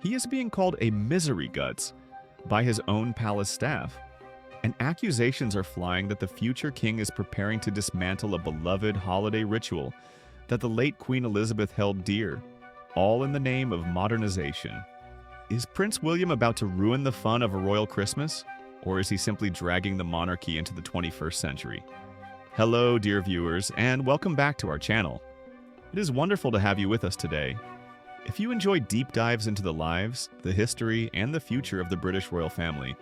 He is being called a misery guts by his own palace staff, and accusations are flying that the future king is preparing to dismantle a beloved holiday ritual that the late Queen Elizabeth held dear, all in the name of modernization. Is Prince William about to ruin the fun of a royal Christmas, or is he simply dragging the monarchy into the 21st century? Hello, dear viewers, and welcome back to our channel. It is wonderful to have you with us today. If you enjoy deep dives into the lives, the history, and the future of the British royal family,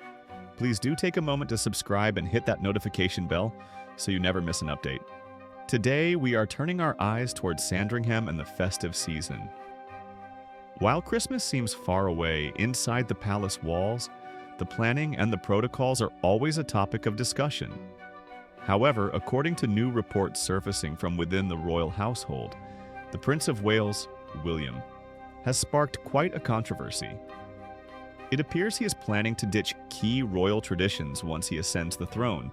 please do take a moment to subscribe and hit that notification bell so you never miss an update. Today, we are turning our eyes towards Sandringham and the festive season. While Christmas seems far away inside the palace walls, the planning and the protocols are always a topic of discussion. However, according to new reports surfacing from within the royal household, the Prince of Wales, William, has sparked quite a controversy. It appears he is planning to ditch key royal traditions once he ascends the throne,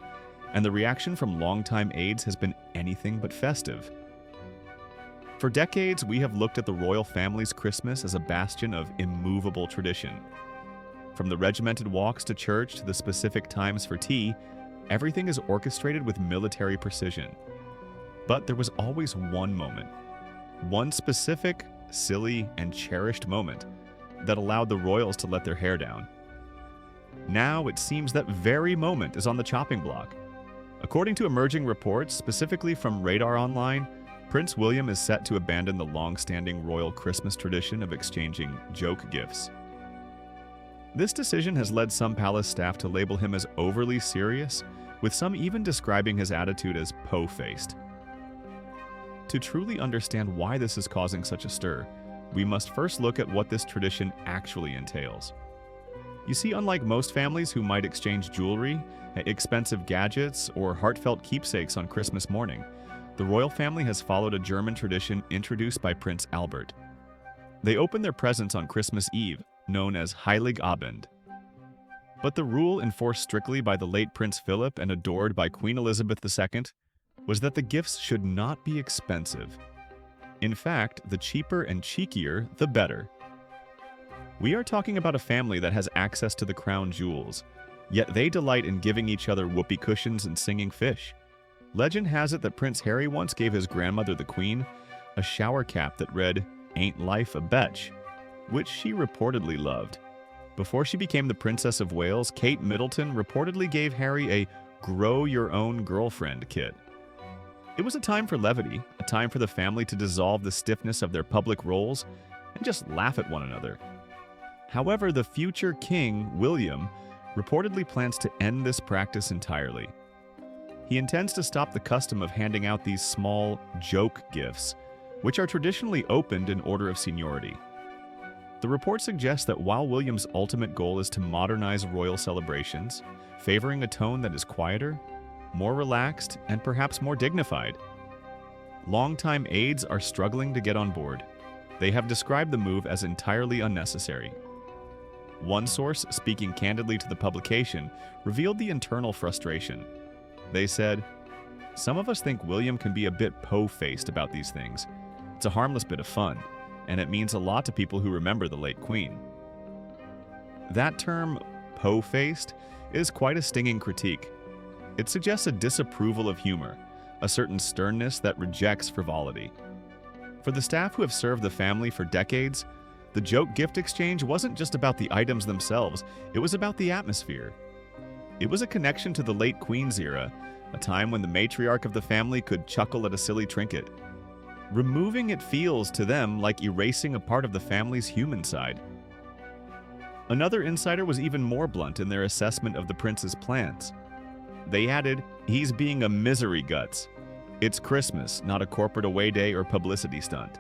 and the reaction from longtime aides has been anything but festive. For decades, we have looked at the royal family's Christmas as a bastion of immovable tradition. From the regimented walks to church to the specific times for tea, everything is orchestrated with military precision. But there was always one moment, one specific, silly, and cherished moment that allowed the royals to let their hair down. Now it seems that very moment is on the chopping block. According to emerging reports, specifically from Radar Online, Prince William is set to abandon the long-standing royal Christmas tradition of exchanging joke gifts. This decision has led some palace staff to label him as overly serious, with some even describing his attitude as po-faced. To truly understand why this is causing such a stir, we must first look at what this tradition actually entails. You see, unlike most families who might exchange jewelry, expensive gadgets, or heartfelt keepsakes on Christmas morning, the royal family has followed a German tradition introduced by Prince Albert. They open their presents on Christmas Eve, known as Heiligabend. But the rule enforced strictly by the late Prince Philip and adored by Queen Elizabeth II was that the gifts should not be expensive. In fact, the cheaper and cheekier, the better. We are talking about a family that has access to the crown jewels, yet they delight in giving each other whoopee cushions and singing fish. Legend has it that Prince Harry once gave his grandmother, the Queen, a shower cap that read, "Ain't life a betch," which she reportedly loved. Before she became the Princess of Wales, Kate Middleton reportedly gave Harry a grow your own girlfriend kit. It was a time for levity, a time for the family to dissolve the stiffness of their public roles and just laugh at one another. However, the future king, William, reportedly plans to end this practice entirely. He intends to stop the custom of handing out these small joke gifts, which are traditionally opened in order of seniority. The report suggests that while William's ultimate goal is to modernize royal celebrations, favoring a tone that is quieter, more relaxed, and perhaps more dignified, longtime aides are struggling to get on board. They have described the move as entirely unnecessary. One source, speaking candidly to the publication, revealed the internal frustration. They said, "Some of us think William can be a bit po-faced about these things. It's a harmless bit of fun, and it means a lot to people who remember the late Queen." That term, po-faced, is quite a stinging critique. It suggests a disapproval of humor, a certain sternness that rejects frivolity. For the staff who have served the family for decades, the joke gift exchange wasn't just about the items themselves, it was about the atmosphere. It was a connection to the late Queen's era, a time when the matriarch of the family could chuckle at a silly trinket. Removing it feels to them like erasing a part of the family's human side. Another insider was even more blunt in their assessment of the prince's plans. They added, "He's being a misery guts. It's Christmas, not a corporate away day or publicity stunt."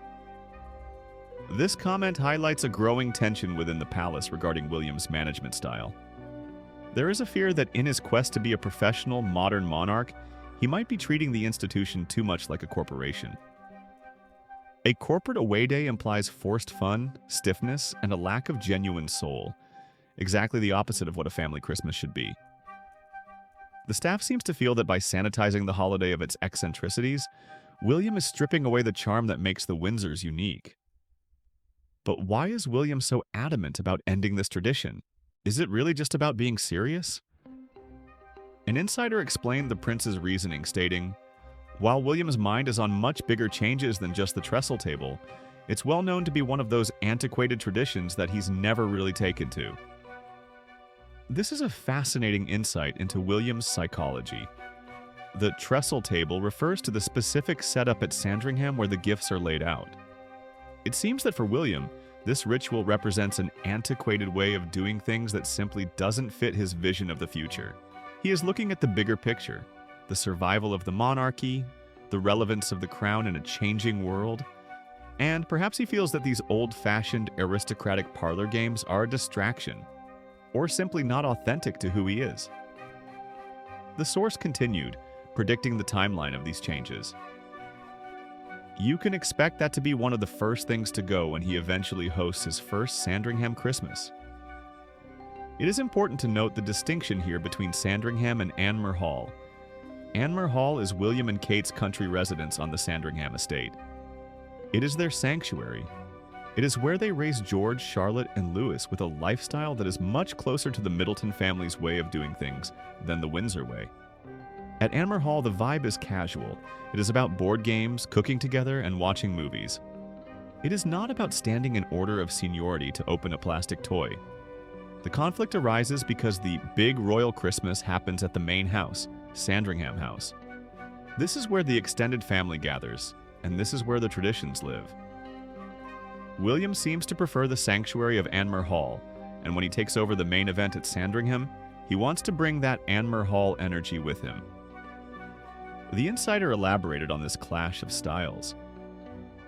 This comment highlights a growing tension within the palace regarding William's management style. There is a fear that in his quest to be a professional, modern monarch, he might be treating the institution too much like a corporation. A corporate away day implies forced fun, stiffness, and a lack of genuine soul. Exactly the opposite of what a family Christmas should be. The staff seems to feel that by sanitizing the holiday of its eccentricities, William is stripping away the charm that makes the Windsors unique. But why is William so adamant about ending this tradition? Is it really just about being serious? An insider explained the prince's reasoning, stating, "While William's mind is on much bigger changes than just the trestle table, it's well known to be one of those antiquated traditions that he's never really taken to." This is a fascinating insight into William's psychology. The trestle table refers to the specific setup at Sandringham where the gifts are laid out. It seems that for William, this ritual represents an antiquated way of doing things that simply doesn't fit his vision of the future. He is looking at the bigger picture, the survival of the monarchy, the relevance of the crown in a changing world, and perhaps he feels that these old-fashioned aristocratic parlor games are a distraction, or simply not authentic to who he is. The source continued, predicting the timeline of these changes. You can expect that to be one of the first things to go when he eventually hosts his first Sandringham Christmas. It is important to note the distinction here between Sandringham and Anmer Hall. Anmer Hall is William and Kate's country residence on the Sandringham estate. It is their sanctuary. It is where they raised George, Charlotte, and Louis with a lifestyle that is much closer to the Middleton family's way of doing things than the Windsor way. At Anmer Hall, the vibe is casual. It is about board games, cooking together, and watching movies. It is not about standing in order of seniority to open a plastic toy. The conflict arises because the big royal Christmas happens at the main house, Sandringham House. This is where the extended family gathers, and this is where the traditions live. William seems to prefer the sanctuary of Anmer Hall, and when he takes over the main event at Sandringham, he wants to bring that Anmer Hall energy with him. The insider elaborated on this clash of styles.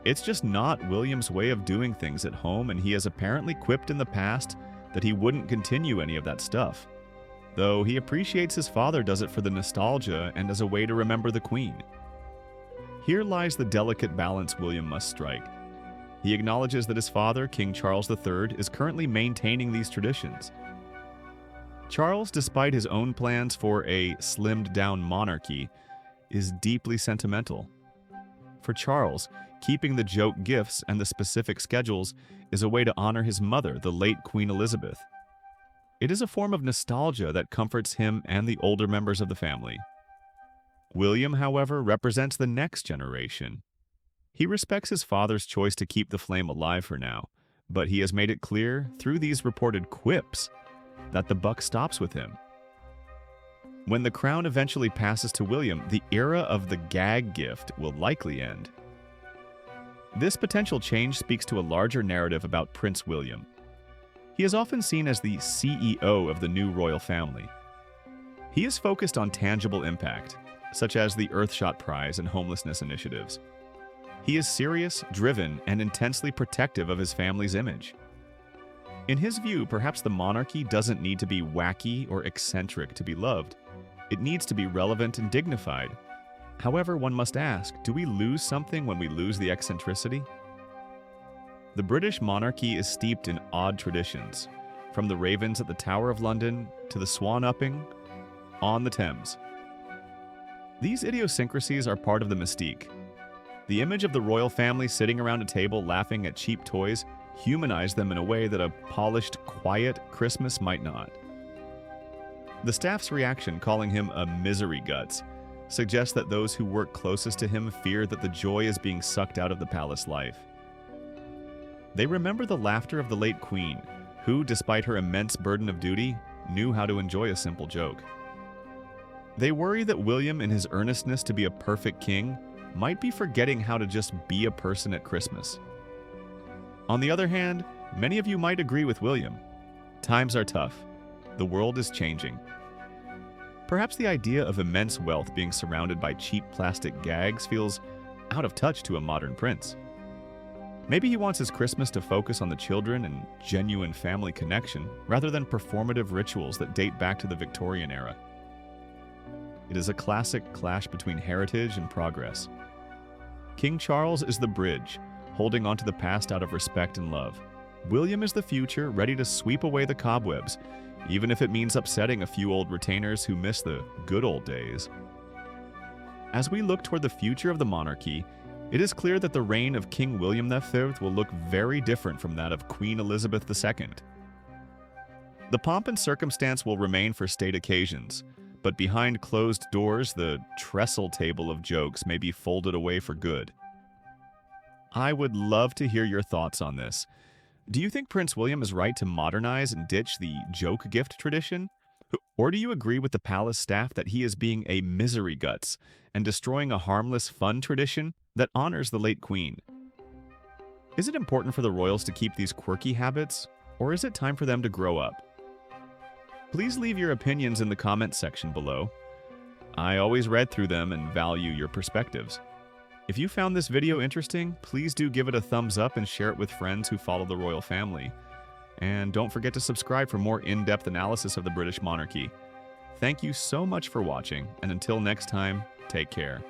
It's just not William's way of doing things at home, and he has apparently quipped in the past that he wouldn't continue any of that stuff, though he appreciates his father does it for the nostalgia and as a way to remember the Queen. Here lies the delicate balance William must strike. He acknowledges that his father, King Charles III, is currently maintaining these traditions. Charles, despite his own plans for a slimmed-down monarchy, is deeply sentimental. For Charles, keeping the joke gifts and the specific schedules is a way to honor his mother, the late Queen Elizabeth. It is a form of nostalgia that comforts him and the older members of the family. William, however, represents the next generation. He respects his father's choice to keep the flame alive for now, but he has made it clear, through these reported quips, that the buck stops with him. When the crown eventually passes to William, the era of the gag gift will likely end. This potential change speaks to a larger narrative about Prince William. He is often seen as the CEO of the new royal family. He is focused on tangible impact, such as the Earthshot Prize and homelessness initiatives. He is serious, driven, and intensely protective of his family's image. In his view, perhaps the monarchy doesn't need to be wacky or eccentric to be loved. It needs to be relevant and dignified. However, one must ask, do we lose something when we lose the eccentricity? The British monarchy is steeped in odd traditions, from the ravens at the Tower of London to the swan-upping on the Thames. These idiosyncrasies are part of the mystique. The image of the royal family sitting around a table laughing at cheap toys humanized them in a way that a polished, quiet Christmas might not. The staff's reaction, calling him a misery guts, suggests that those who work closest to him fear that the joy is being sucked out of the palace life. They remember the laughter of the late Queen, who, despite her immense burden of duty, knew how to enjoy a simple joke. They worry that William, in his earnestness to be a perfect king, might be forgetting how to just be a person at Christmas. On the other hand, many of you might agree with William. Times are tough. The world is changing. Perhaps the idea of immense wealth being surrounded by cheap plastic gags feels out of touch to a modern prince. Maybe he wants his Christmas to focus on the children and genuine family connection rather than performative rituals that date back to the Victorian era. It is a classic clash between heritage and progress. King Charles is the bridge, holding onto the past out of respect and love. William is the future, ready to sweep away the cobwebs, even if it means upsetting a few old retainers who miss the good old days. As we look toward the future of the monarchy, It is clear that the reign of King William III will look very different from that of Queen Elizabeth II. The pomp and circumstance will remain for state occasions, but behind closed doors, the trestle table of jokes may be folded away for good. I would love to hear your thoughts on this. Do you think Prince William is right to modernize and ditch the joke gift tradition? Or do you agree with the palace staff that he is being a misery guts and destroying a harmless, fun tradition that honors the late queen? Is it important for the royals to keep these quirky habits, or is it time for them to grow up? Please leave your opinions in the comments section below. I always read through them and value your perspectives. If you found this video interesting, please do give it a thumbs up and share it with friends who follow the royal family. And don't forget to subscribe for more in-depth analysis of the British monarchy. Thank you so much for watching, and until next time, take care.